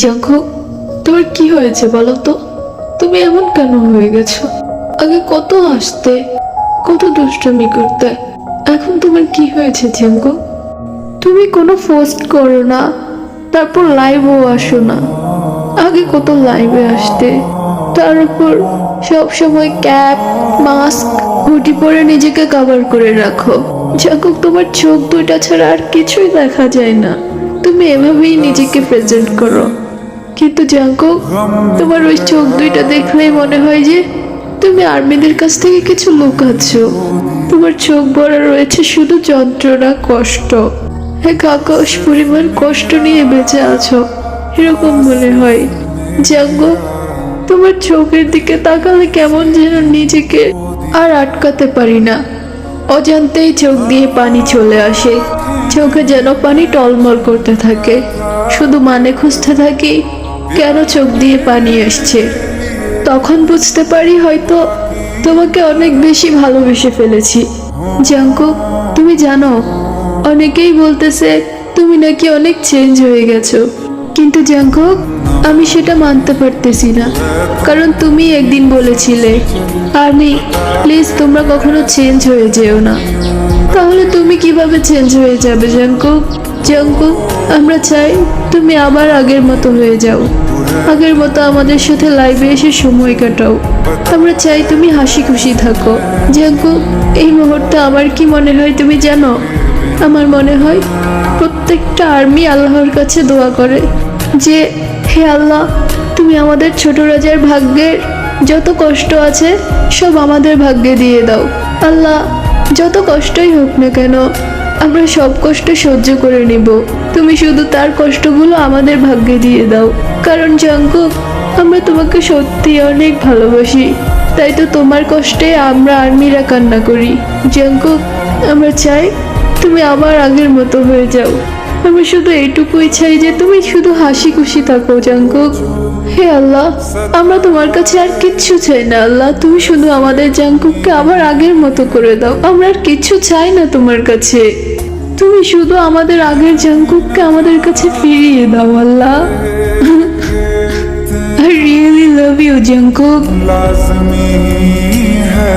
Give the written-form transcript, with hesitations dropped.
Jungkook, তোমার কি হয়েছে বলো তো? তুমি এমন কেন হয়ে গেছো? আগে কত হাসতে, কত দুষ্টামি করতে, এখন তোমার কি হয়েছে জাঙ্কুক? তুমি কোনো পোস্ট করো না, তারপর লাইভও আসো না। আগে কত লাইভে আসতে, তার উপর সব সময় ক্যাপ, মাস্ক, হুডি পরে নিজেকে কভার করে রাখো। জাঙ্কুক, তোমার চোখ দুইটা ছাড়া আর কিছুই দেখা যায় না। তুমি এভাবেই নিজেকে প্রেজেন্ট করো, কিন্তু জাঙ্কুক, তোমার ওই চোখ দুইটা দেখলেই মনে হয় যে তুমি আর্মিদের কাছ থেকে কিছু লুকাচ্ছ। তোমার চোখ ভরা রয়েছে শুধু যন্ত্রণা, কষ্ট। এক আকাশ পরিমাণ কষ্ট নিয়ে বেঁচে আছো, এরকম মনে হয়। জাঙ্কুক, তোমার চোখের দিকে তাকালে কেমন যেন নিজেকে আর আটকাতে পারি না। অজান্তেই চোখ দিয়ে পানি চলে আসে, চোখে যেন পানি টলমল করতে থাকে। শুধু মানে খুঁজতে থাকি, কেন চোখ দিয়ে পানি আসছে। তখন বুঝতে পারি হয়তো তোমাকে অনেক বেশি ভালোবেসে ফেলেছি। জাঙ্কুক, তুমি জানো, অনেকেই বলতেছে তুমি নাকি অনেক চেঞ্জ হয়ে গেছো, কিন্তু জাঙ্কুক, আমি সেটা মানতে পারতেছি না। কারণ তুমি একদিন বলেছিলে, আর্মি প্লিজ তোমরা কখনো চেঞ্জ হয়ে যেও না। তাহলে তুমি কিভাবে চেঞ্জ হয়ে যাবে জাঙ্কুক? জাঙ্কুক, আমরা চাই তুমি আবার আগের মতো হয়ে যাও, আগের মতো আমাদের সাথে লাইভে এসে সময় কাটাও। আমরা চাই তুমি হাসি খুশি থাকো। জাঙ্কুক, এই মুহূর্তে আমার কি মনে হয় তুমি জানো? আমার মনে হয় প্রত্যেকটা আর্মি আল্লাহর কাছে দোয়া করে যে, হে আল্লাহ, তুমি আমাদের ছোট রাজার ভাগ্যের যত কষ্ট আছে সব আমাদের ভাগ্যে দিয়ে দাও। আল্লাহ, যত কষ্টই হোক না কেন আমরা সব কষ্ট সহ্য করে নিব, তুমি শুধু তার কষ্টগুলো আমাদের ভাগ্যে দিয়ে দাও। কারণ জাঙ্কুক, আমরা তোমাকে সত্যি অনেক ভালোবাসি, তাই তো তোমার কষ্টে আমরা আর্মিরা কান্না করি। জাঙ্কুক, আমরা চাই তুমি আবার আগের মতো হয়ে যাও। আমরা শুধু এইটুকুই চাই যে তুমি শুধু হাসি খুশি থাকো জাঙ্কুক। হে আল্লাহ, আমরা তোমার কাছে আর কিচ্ছু চাই না। আল্লাহ, তুমি শুধু আমাদের জাঙ্কুককে আবার আগের মতো করে দাও। আমরা আর কিচ্ছু চাই না তোমার কাছে, তুমি শুধু আমাদের আগের জাঙ্কুককে আমাদের কাছে ফিরিয়ে দাও আল্লাহ। I really love you, Jungkook. लाज़मी है